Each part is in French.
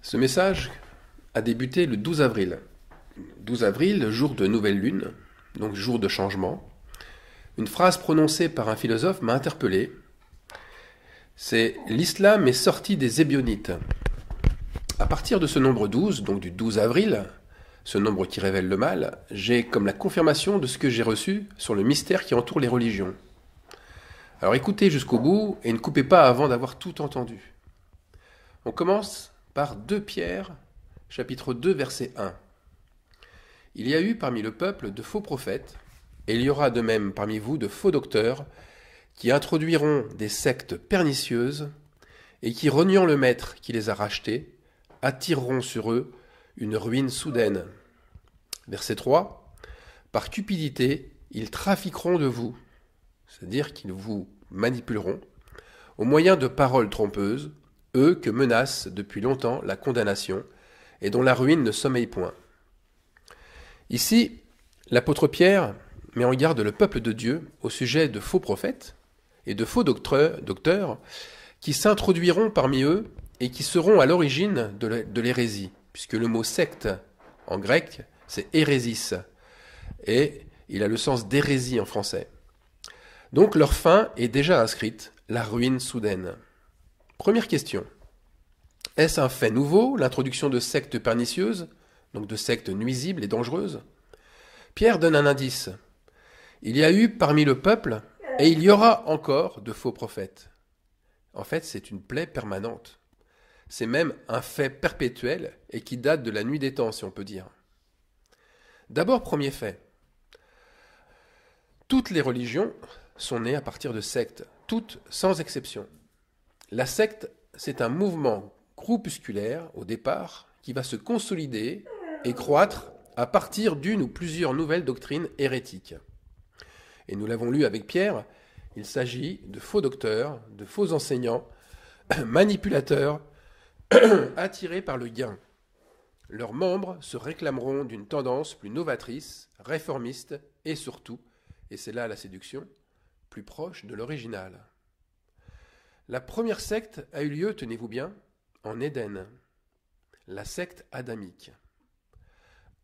Ce message a débuté le 12 avril. 12 avril, jour de nouvelle lune, donc jour de changement. Une phrase prononcée par un philosophe m'a interpellé. C'est « L'islam est sorti des Ébionites ». À partir de ce nombre 12, donc du 12 avril, ce nombre qui révèle le mal, j'ai comme la confirmation de ce que j'ai reçu sur le mystère qui entoure les religions. Alors écoutez jusqu'au bout et ne coupez pas avant d'avoir tout entendu. On commence par 2 Pierre, chapitre 2, verset 1. Il y a eu parmi le peuple de faux prophètes, et il y aura de même parmi vous de faux docteurs, qui introduiront des sectes pernicieuses, et qui, reniant le maître qui les a rachetés, attireront sur eux une ruine soudaine. Verset 3. Par cupidité, ils trafiqueront de vous, c'est-à-dire qu'ils vous manipuleront, au moyen de paroles trompeuses, eux que menace depuis longtemps la condamnation, et dont la ruine ne sommeille point. Ici, l'apôtre Pierre met en garde le peuple de Dieu au sujet de faux prophètes et de faux docteurs qui s'introduiront parmi eux et qui seront à l'origine de l'hérésie, puisque le mot secte en grec, c'est hérésis, et il a le sens d'hérésie en français. Donc leur fin est déjà inscrite, la ruine soudaine. Première question. Est-ce un fait nouveau, l'introduction de sectes pernicieuses, donc de sectes nuisibles et dangereuses? Pierre donne un indice. Il y a eu parmi le peuple, et il y aura encore de faux prophètes. En fait, c'est une plaie permanente. C'est même un fait perpétuel et qui date de la nuit des temps, si on peut dire. D'abord, premier fait. Toutes les religions sont nées à partir de sectes, toutes sans exception. La secte, c'est un mouvement groupusculaire, au départ, qui va se consolider et croître à partir d'une ou plusieurs nouvelles doctrines hérétiques. Et nous l'avons lu avec Pierre, il s'agit de faux docteurs, de faux enseignants, manipulateurs, attirés par le gain. Leurs membres se réclameront d'une tendance plus novatrice, réformiste et surtout, et c'est là la séduction, plus proche de l'original. La première secte a eu lieu, tenez-vous bien, en Éden, la secte adamique.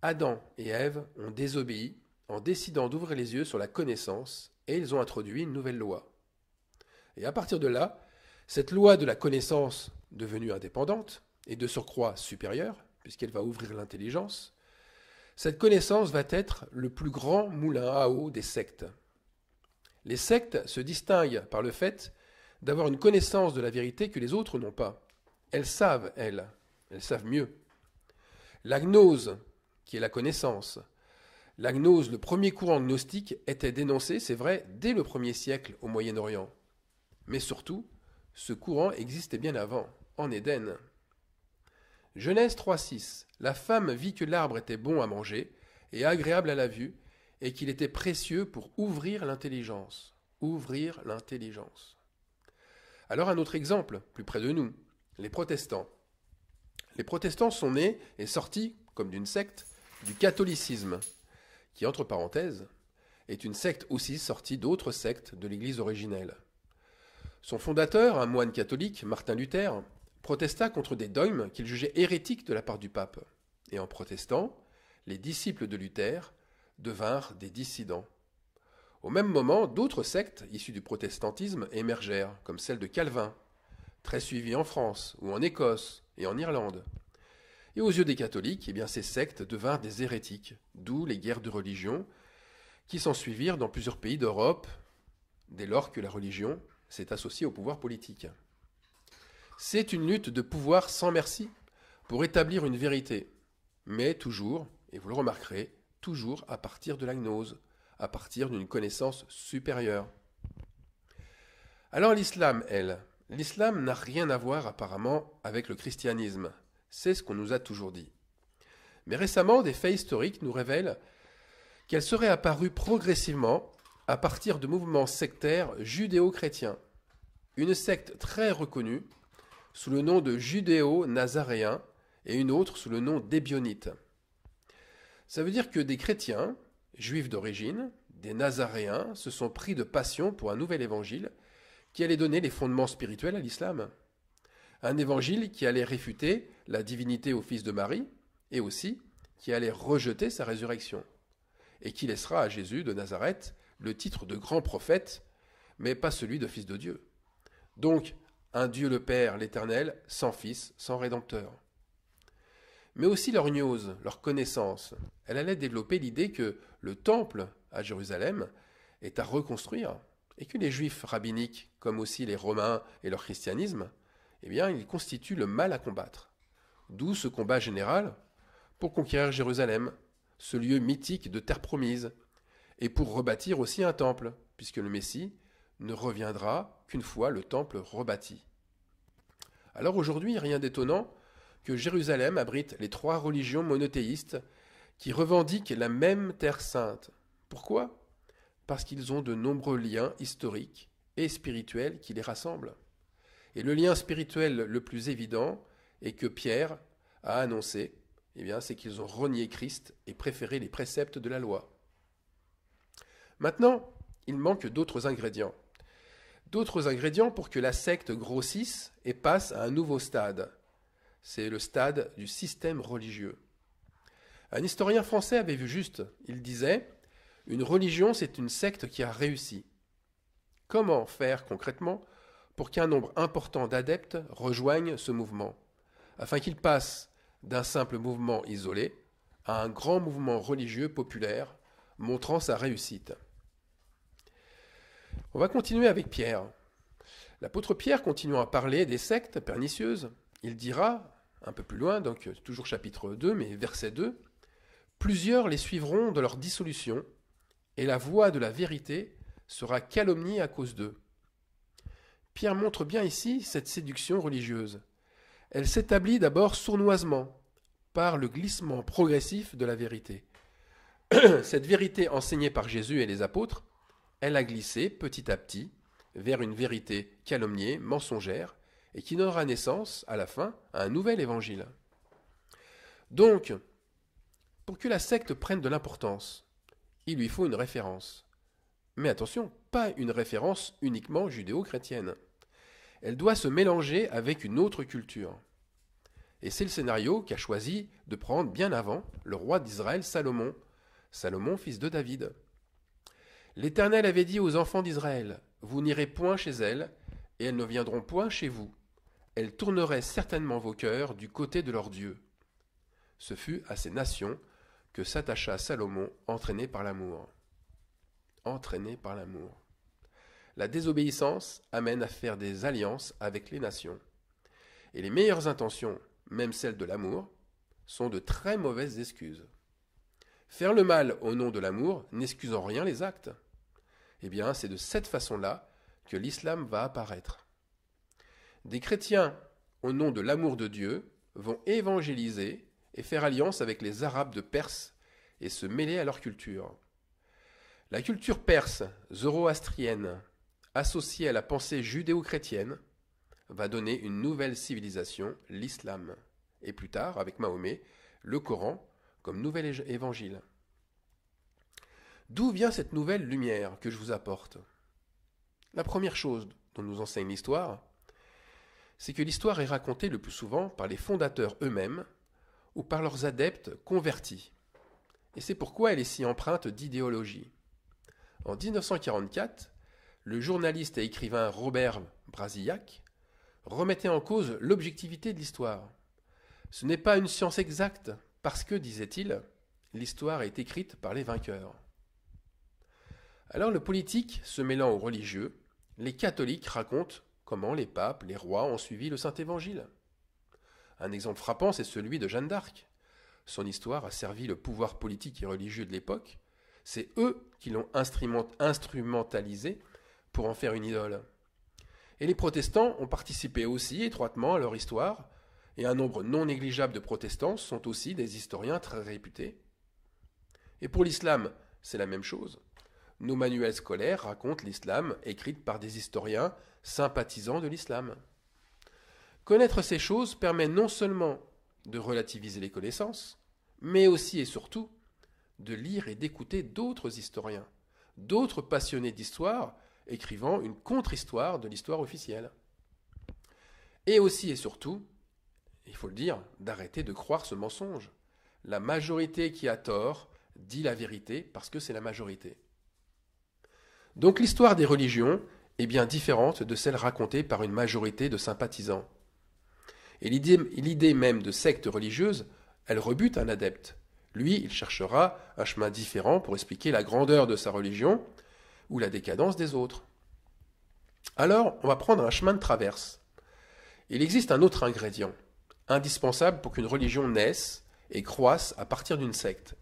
Adam et Ève ont désobéi en décidant d'ouvrir les yeux sur la connaissance et ils ont introduit une nouvelle loi. Et à partir de là, cette loi de la connaissance devenue indépendante et de surcroît supérieure, puisqu'elle va ouvrir l'intelligence, cette connaissance va être le plus grand moulin à eau des sectes. Les sectes se distinguent par le fait d'avoir une connaissance de la vérité que les autres n'ont pas. Elles savent mieux. La gnose, qui est la connaissance, la gnose, le premier courant gnostique, était dénoncé, c'est vrai, dès le 1er siècle au Moyen-Orient. Mais surtout, ce courant existait bien avant, en Éden. Genèse 3.6. La femme vit que l'arbre était bon à manger et agréable à la vue, et qu'il était précieux pour ouvrir l'intelligence. Ouvrir l'intelligence. Alors un autre exemple, plus près de nous, les protestants. Les protestants sont nés et sortis, comme d'une secte, du catholicisme, qui, entre parenthèses, est une secte aussi sortie d'autres sectes de l'Église originelle. Son fondateur, un moine catholique, Martin Luther, protesta contre des dogmes qu'il jugeait hérétiques de la part du pape. Et en protestant, les disciples de Luther devinrent des dissidents. Au même moment, d'autres sectes issues du protestantisme émergèrent, comme celle de Calvin, très suivie en France ou en Écosse et en Irlande. Et aux yeux des catholiques, ces sectes devinrent des hérétiques, d'où les guerres de religion qui s'ensuivirent dans plusieurs pays d'Europe, dès lors que la religion s'est associée au pouvoir politique. C'est une lutte de pouvoir sans merci pour établir une vérité, mais toujours, et vous le remarquerez, toujours à partir de la gnose, à partir d'une connaissance supérieure. Alors l'islam n'a rien à voir apparemment avec le christianisme. C'est ce qu'on nous a toujours dit. Mais récemment, des faits historiques nous révèlent qu'elle serait apparue progressivement à partir de mouvements sectaires judéo-chrétiens. Une secte très reconnue sous le nom de judéo-nazaréens et une autre sous le nom d'ébionites. Ça veut dire que des chrétiens, juifs d'origine, des nazaréens, se sont pris de passion pour un nouvel évangile qui allait donner les fondements spirituels à l'islam. Un évangile qui allait réfuter la divinité au fils de Marie, et aussi qui allait rejeter sa résurrection, et qui laissera à Jésus de Nazareth le titre de grand prophète, mais pas celui de fils de Dieu. Donc, un Dieu le Père, l'Éternel, sans Fils, sans Rédempteur. Mais aussi leur gnose, leur connaissance. Elle allait développer l'idée que le temple à Jérusalem est à reconstruire, et que les Juifs rabbiniques, comme aussi les Romains et leur christianisme, eh bien, ils constituent le mal à combattre. D'où ce combat général pour conquérir Jérusalem, ce lieu mythique de terre promise, et pour rebâtir aussi un temple, puisque le Messie ne reviendra qu'une fois le temple rebâti. Alors aujourd'hui, rien d'étonnant que Jérusalem abrite les 3 religions monothéistes qui revendiquent la même terre sainte. Pourquoi ? Parce qu'ils ont de nombreux liens historiques et spirituels qui les rassemblent. Et le lien spirituel le plus évident et que Pierre a annoncé, eh bien, c'est qu'ils ont renié Christ et préféré les préceptes de la loi. Maintenant, il manque d'autres ingrédients. D'autres ingrédients pour que la secte grossisse et passe à un nouveau stade. C'est le stade du système religieux. Un historien français avait vu juste. Il disait « Une religion, c'est une secte qui a réussi ». Comment faire concrètement pour qu'un nombre important d'adeptes rejoignent ce mouvement, afin qu'il passe d'un simple mouvement isolé à un grand mouvement religieux populaire montrant sa réussite. On va continuer avec Pierre. L'apôtre Pierre, continuant à parler des sectes pernicieuses, il dira, un peu plus loin, donc toujours chapitre 2, mais verset 2, « Plusieurs les suivront de leur dissolution, et la voie de la vérité sera calomniée à cause d'eux. » Pierre montre bien ici cette séduction religieuse. Elle s'établit d'abord sournoisement, par le glissement progressif de la vérité. Cette vérité enseignée par Jésus et les apôtres, elle a glissé petit à petit vers une vérité calomniée, mensongère, et qui donnera naissance, à la fin, à un nouvel évangile. Donc, pour que la secte prenne de l'importance, il lui faut une référence. Mais attention, pas une référence uniquement judéo-chrétienne. Elle doit se mélanger avec une autre culture. Et c'est le scénario qu'a choisi de prendre bien avant le roi d'Israël Salomon, Salomon fils de David. L'Éternel avait dit aux enfants d'Israël, « Vous n'irez point chez elles, et elles ne viendront point chez vous. Elles tourneraient certainement vos cœurs du côté de leur Dieu. » Ce fut à ces nations que s'attacha Salomon, entraîné par l'amour. Entraîné par l'amour. La désobéissance amène à faire des alliances avec les nations. Et les meilleures intentions, même celles de l'amour, sont de très mauvaises excuses. Faire le mal au nom de l'amour n'excuse en rien les actes. Eh bien, c'est de cette façon-là que l'islam va apparaître. Des chrétiens, au nom de l'amour de Dieu, vont évangéliser et faire alliance avec les Arabes de Perse et se mêler à leur culture. La culture perse, zoroastrienne, associée à la pensée judéo-chrétienne, va donner une nouvelle civilisation, l'islam, et plus tard, avec Mahomet, le Coran comme nouvel évangile. D'où vient cette nouvelle lumière que je vous apporte ? La première chose dont nous enseigne l'histoire, c'est que l'histoire est racontée le plus souvent par les fondateurs eux-mêmes ou par leurs adeptes convertis. Et c'est pourquoi elle est si empreinte d'idéologie. En 1944, le journaliste et écrivain Robert Brasillac remettait en cause l'objectivité de l'histoire. Ce n'est pas une science exacte, parce que, disait-il, l'histoire est écrite par les vainqueurs. Alors le politique se mêlant aux religieux, les catholiques racontent comment les papes, les rois ont suivi le Saint-Évangile. Un exemple frappant, c'est celui de Jeanne d'Arc. Son histoire a servi le pouvoir politique et religieux de l'époque. C'est eux qui l'ont instrumentalisée pour en faire une idole. Et les protestants ont participé aussi étroitement à leur histoire, et un nombre non négligeable de protestants sont aussi des historiens très réputés. Et pour l'islam, c'est la même chose. Nos manuels scolaires racontent l'islam écrits par des historiens sympathisants de l'islam. Connaître ces choses permet non seulement de relativiser les connaissances, mais aussi et surtout de lire et d'écouter d'autres historiens, d'autres passionnés d'histoire écrivant une contre-histoire de l'histoire officielle. Et aussi et surtout, il faut le dire, d'arrêter de croire ce mensonge. La majorité qui a tort dit la vérité parce que c'est la majorité. Donc l'histoire des religions est bien différente de celle racontée par une majorité de sympathisants. Et l'idée même de secte religieuse, elle rebute un adepte. Lui, il cherchera un chemin différent pour expliquer la grandeur de sa religion ou la décadence des autres. Alors, on va prendre un chemin de traverse. Il existe un autre ingrédient, indispensable pour qu'une religion naisse et croisse à partir d'une secte.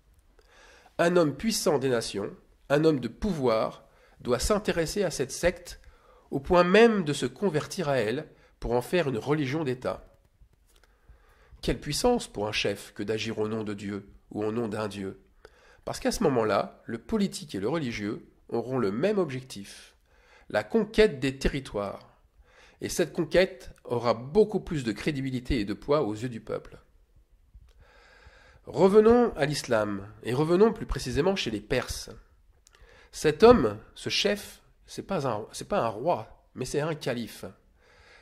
Un homme puissant des nations, un homme de pouvoir, doit s'intéresser à cette secte au point même de se convertir à elle pour en faire une religion d'État. Quelle puissance pour un chef que d'agir au nom de Dieu ou au nom d'un Dieu. Parce qu'à ce moment-là, le politique et le religieux auront le même objectif, la conquête des territoires. Et cette conquête aura beaucoup plus de crédibilité et de poids aux yeux du peuple. Revenons à l'islam, et revenons plus précisément chez les Perses. Cet homme, ce chef, c'est pas un roi, mais c'est un calife.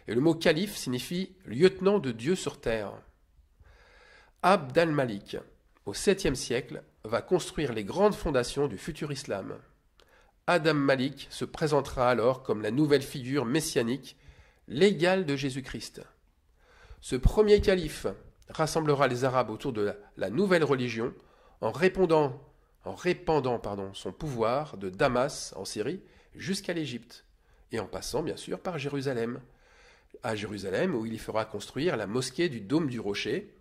Et le mot calife signifie lieutenant de Dieu sur terre. Abd al-Malik, au 7e siècle, va construire les grandes fondations du futur islam. Adam Malik se présentera alors comme la nouvelle figure messianique, l'égal de Jésus-Christ. Ce premier calife rassemblera les Arabes autour de la nouvelle religion en répandant son pouvoir de Damas en Syrie jusqu'à l'Égypte, et en passant bien sûr par Jérusalem. À Jérusalem où il y fera construire la mosquée du Dôme du Rocher,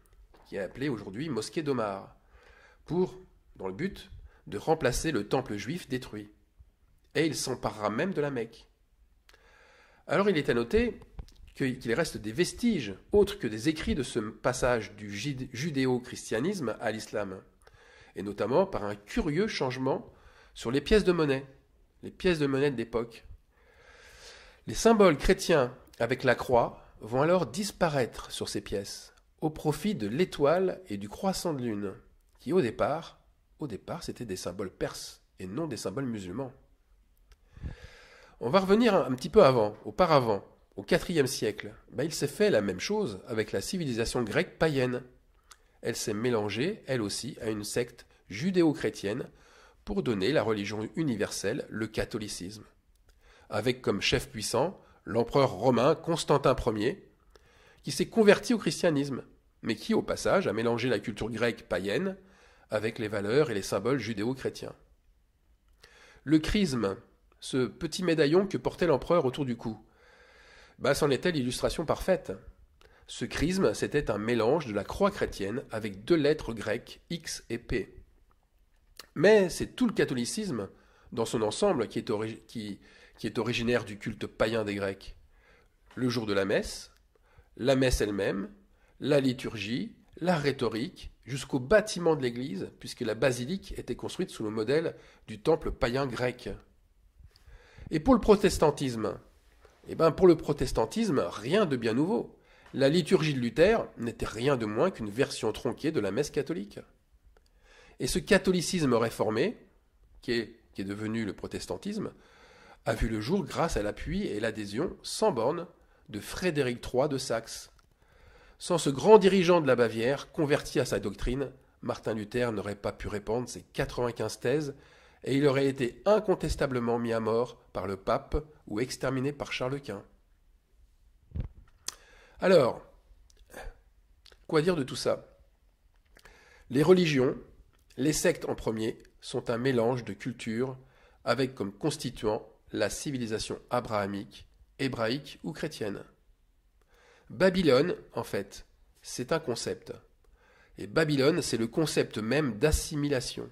qui est appelée aujourd'hui mosquée d'Omar, dans le but de remplacer le temple juif détruit. Et il s'emparera même de la Mecque. Alors il est à noter qu'il reste des vestiges autres que des écrits de ce passage du judéo-christianisme à l'islam, et notamment par un curieux changement sur les pièces de monnaie de l'époque. Les symboles chrétiens avec la croix vont alors disparaître sur ces pièces, au profit de l'étoile et du croissant de lune, qui au départ, c'était des symboles perses et non des symboles musulmans. On va revenir un petit peu auparavant, au IVe siècle. Il s'est fait la même chose avec la civilisation grecque païenne. Elle s'est mélangée, elle aussi, à une secte judéo-chrétienne pour donner la religion universelle, le catholicisme. Avec comme chef puissant l'empereur romain Constantin Ier, qui s'est converti au christianisme, mais qui, au passage, a mélangé la culture grecque païenne avec les valeurs et les symboles judéo-chrétiens. Le chrisme, ce petit médaillon que portait l'empereur autour du cou, c'en était l'illustration parfaite. Ce chrisme, c'était un mélange de la croix chrétienne avec deux lettres grecques, X et P. Mais c'est tout le catholicisme, dans son ensemble, qui est originaire du culte païen des Grecs. Le jour de la messe elle-même, la liturgie, la rhétorique, jusqu'au bâtiment de l'église, puisque la basilique était construite sous le modèle du temple païen grec. Et pour le protestantisme, rien de bien nouveau. La liturgie de Luther n'était rien de moins qu'une version tronquée de la messe catholique. Et ce catholicisme réformé, qui est devenu le protestantisme, a vu le jour grâce à l'appui et l'adhésion sans borne de Frédéric III de Saxe. Sans ce grand dirigeant de la Bavière, converti à sa doctrine, Martin Luther n'aurait pas pu répandre ses 95 thèses et il aurait été incontestablement mis à mort par le pape ou exterminé par Charles Quint. Alors, quoi dire de tout ça? Les religions, les sectes en premier, sont un mélange de cultures avec comme constituant la civilisation abrahamique, hébraïque ou chrétienne. Babylone, en fait, c'est un concept. Et Babylone, c'est le concept même d'assimilation,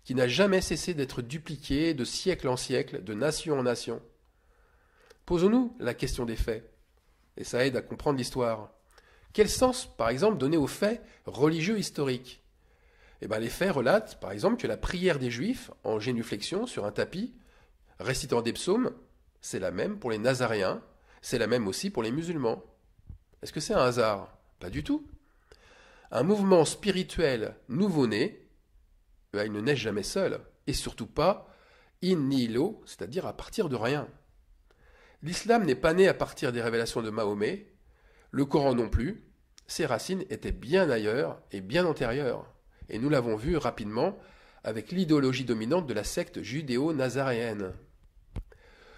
qui n'a jamais cessé d'être dupliqué de siècle en siècle, de nation en nation. Posons-nous la question des faits, et ça aide à comprendre l'histoire. Quel sens, par exemple, donner aux faits religieux historiques? Les faits relatent, par exemple, que la prière des Juifs, en génuflexion sur un tapis, récitant des psaumes, c'est la même pour les Nazaréens, c'est la même aussi pour les musulmans. Est-ce que c'est un hasard? Pas du tout. Un mouvement spirituel nouveau-né, il ne naît jamais seul, et surtout pas in nihilo, c'est-à-dire à partir de rien. L'islam n'est pas né à partir des révélations de Mahomet, le Coran non plus, ses racines étaient bien ailleurs et bien antérieures. Et nous l'avons vu rapidement avec l'idéologie dominante de la secte judéo-nazaréenne.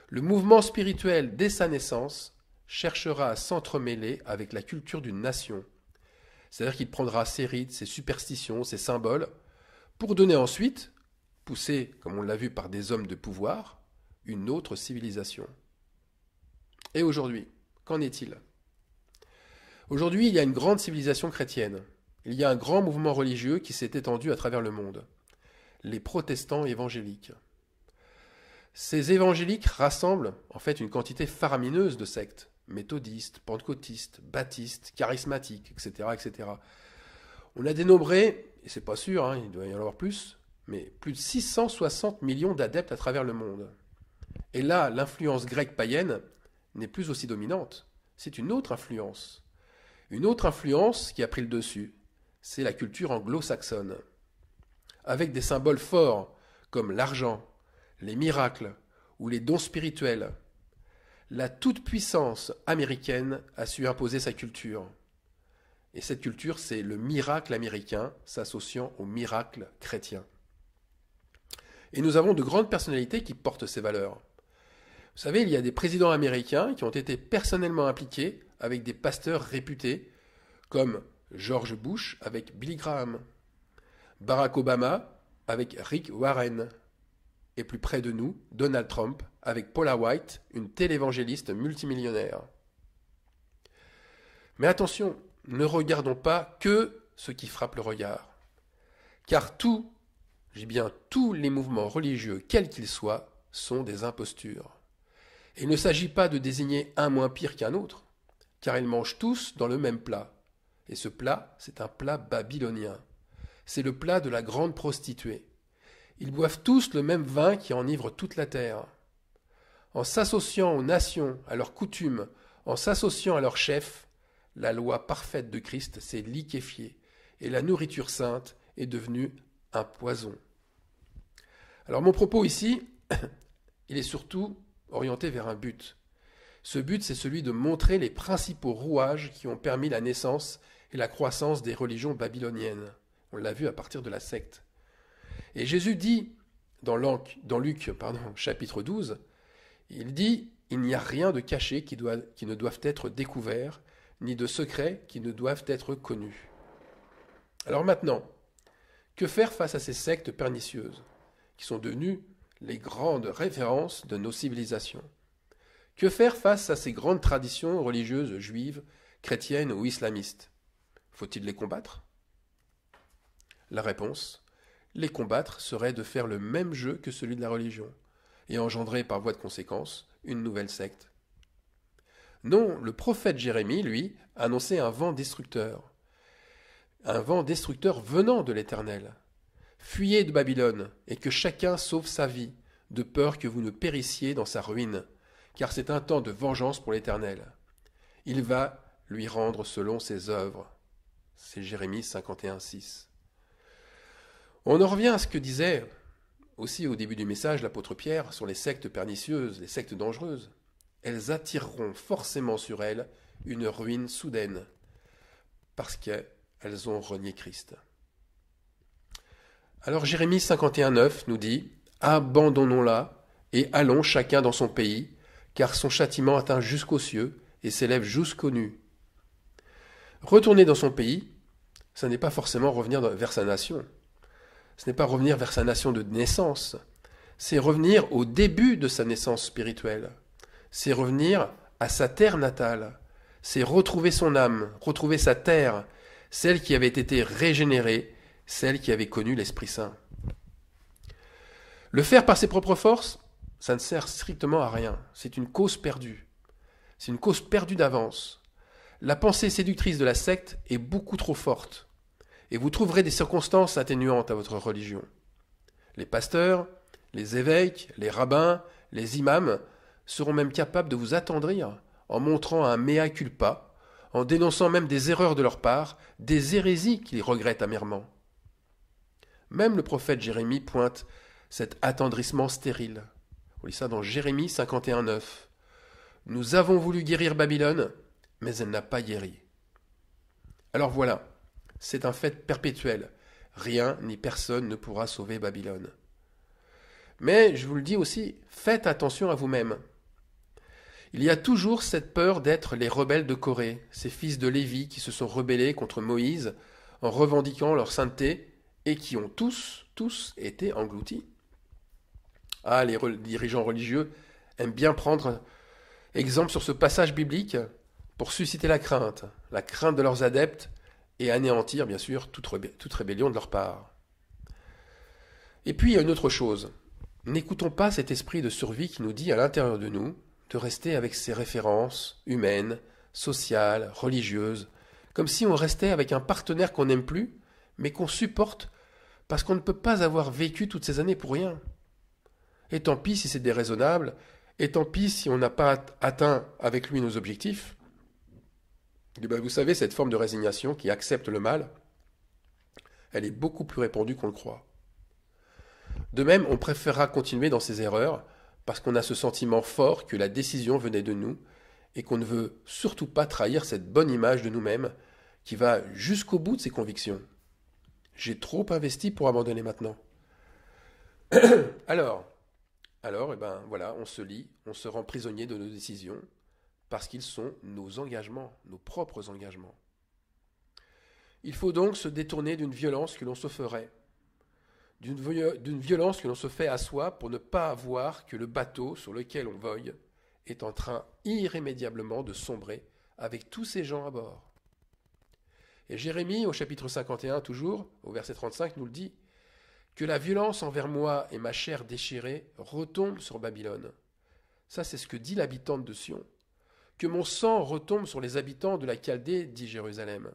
Le mouvement spirituel, dès sa naissance, cherchera à s'entremêler avec la culture d'une nation. C'est-à-dire qu'il prendra ses rites, ses superstitions, ses symboles, pour donner ensuite, poussé, comme on l'a vu par des hommes de pouvoir, une autre civilisation. Et aujourd'hui, qu'en est-il ? Aujourd'hui, il y a une grande civilisation chrétienne. Il y a un grand mouvement religieux qui s'est étendu à travers le monde. Les protestants évangéliques. Ces évangéliques rassemblent en fait une quantité faramineuse de sectes, méthodistes, pentecôtistes, baptistes, charismatiques, etc., etc. On a dénombré, et c'est pas sûr, il doit y en avoir plus, mais plus de 660 millions d'adeptes à travers le monde. Et là, l'influence grecque païenne n'est plus aussi dominante. C'est une autre influence. Une autre influence qui a pris le dessus, c'est la culture anglo-saxonne. Avec des symboles forts comme l'argent, les miracles ou les dons spirituels, la toute-puissance américaine a su imposer sa culture. Et cette culture, c'est le miracle américain s'associant au miracle chrétien. Et nous avons de grandes personnalités qui portent ces valeurs. Vous savez, il y a des présidents américains qui ont été personnellement impliqués avec des pasteurs réputés, comme George Bush avec Billy Graham, Barack Obama avec Rick Warren, et plus près de nous, Donald Trump avec Paula White, une télévangéliste multimillionnaire. Mais attention, ne regardons pas que ce qui frappe le regard. Car tous les mouvements religieux, quels qu'ils soient, sont des impostures. Et il ne s'agit pas de désigner un moins pire qu'un autre, car ils mangent tous dans le même plat. Et ce plat, c'est un plat babylonien. C'est le plat de la grande prostituée. Ils boivent tous le même vin qui enivre toute la terre. En s'associant aux nations, à leurs coutumes, en s'associant à leurs chefs, la loi parfaite de Christ s'est liquéfiée et la nourriture sainte est devenue un poison. Alors mon propos ici, il est surtout orienté vers un but. Ce but, c'est celui de montrer les principaux rouages qui ont permis la naissance et la croissance des religions babyloniennes. On l'a vu à partir de la secte. Et Jésus dit, dans Luc, chapitre 12, il dit « Il n'y a rien de caché qui ne doive être découvert, ni de secret qui ne doivent être connus. » Alors maintenant, que faire face à ces sectes pernicieuses, qui sont devenues les grandes références de nos civilisations? Que faire face à ces grandes traditions religieuses juives, chrétiennes ou islamistes? Faut-il les combattre? La réponse, les combattre serait de faire le même jeu que celui de la religion, et engendrer par voie de conséquence une nouvelle secte. Non, le prophète Jérémie, lui, annonçait un vent destructeur venant de l'Éternel. Fuyez de Babylone, et que chacun sauve sa vie, de peur que vous ne périssiez dans sa ruine, car c'est un temps de vengeance pour l'Éternel. Il va lui rendre selon ses œuvres. C'est Jérémie 51:6. On en revient à ce que disait aussi au début du message l'apôtre Pierre sur les sectes pernicieuses, les sectes dangereuses. Elles attireront forcément sur elles une ruine soudaine, parce qu'elles ont renié Christ. Alors Jérémie 51:9 nous dit « Abandonnons-la et allons chacun dans son pays, car son châtiment atteint jusqu'aux cieux et s'élève jusqu'aux nues. » Retourner dans son pays, ça n'est pas forcément revenir vers sa nation. Ce n'est pas revenir vers sa nation de naissance. C'est revenir au début de sa naissance spirituelle. C'est revenir à sa terre natale. C'est retrouver son âme, retrouver sa terre, celle qui avait été régénérée, celle qui avait connu l'Esprit Saint. Le faire par ses propres forces, ça ne sert strictement à rien. C'est une cause perdue. C'est une cause perdue d'avance. La pensée séductrice de la secte est beaucoup trop forte. Et vous trouverez des circonstances atténuantes à votre religion. Les pasteurs, les évêques, les rabbins, les imams seront même capables de vous attendrir en montrant un mea culpa, en dénonçant même des erreurs de leur part, des hérésies qu'ils regrettent amèrement. Même le prophète Jérémie pointe cet attendrissement stérile. On lit ça dans Jérémie 51:9. Nous avons voulu guérir Babylone, mais elle n'a pas guéri. Alors voilà, c'est un fait perpétuel. Rien ni personne ne pourra sauver Babylone. Mais je vous le dis aussi, faites attention à vous-même. Il y a toujours cette peur d'être les rebelles de Corée, ces fils de Lévi qui se sont rebellés contre Moïse en revendiquant leur sainteté et qui ont tous été engloutis. Ah, les dirigeants religieux aiment bien prendre exemple sur ce passage biblique pour susciter la crainte de leurs adeptes et anéantir, bien sûr, toute rébellion de leur part. Et puis, il y a une autre chose. N'écoutons pas cet esprit de survie qui nous dit à l'intérieur de nous de rester avec ses références humaines, sociales, religieuses, comme si on restait avec un partenaire qu'on n'aime plus, mais qu'on supporte parce qu'on ne peut pas avoir vécu toutes ces années pour rien. Et tant pis si c'est déraisonnable, et tant pis si on n'a pas atteint avec lui nos objectifs. Et bien, vous savez, cette forme de résignation qui accepte le mal, elle est beaucoup plus répandue qu'on le croit. De même, on préférera continuer dans ses erreurs parce qu'on a ce sentiment fort que la décision venait de nous et qu'on ne veut surtout pas trahir cette bonne image de nous-mêmes qui va jusqu'au bout de ses convictions. J'ai trop investi pour abandonner maintenant. Alors, voilà, on se lie, on se rend prisonnier de nos décisions parce qu'ils sont nos engagements, nos propres engagements. Il faut donc se détourner d'une violence que l'on se ferait, d'une violence que l'on se fait à soi pour ne pas voir que le bateau sur lequel on vogue est en train irrémédiablement de sombrer avec tous ces gens à bord. Et Jérémie, au chapitre 51 toujours, au verset 35, nous le dit, que la violence envers moi et ma chair déchirée retombe sur Babylone. Ça, c'est ce que dit l'habitante de Sion. Que mon sang retombe sur les habitants de la Chaldée, dit Jérusalem.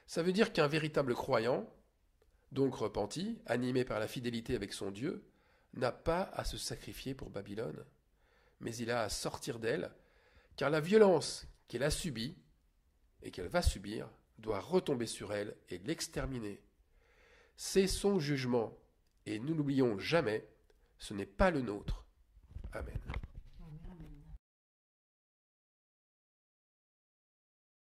Ça veut dire qu'un véritable croyant, donc repenti, animé par la fidélité avec son Dieu, n'a pas à se sacrifier pour Babylone, mais il a à sortir d'elle, car la violence qu'elle a subie et qu'elle va subir doit retomber sur elle et l'exterminer. C'est son jugement, et nous n'oublions jamais, ce n'est pas le nôtre. Amen.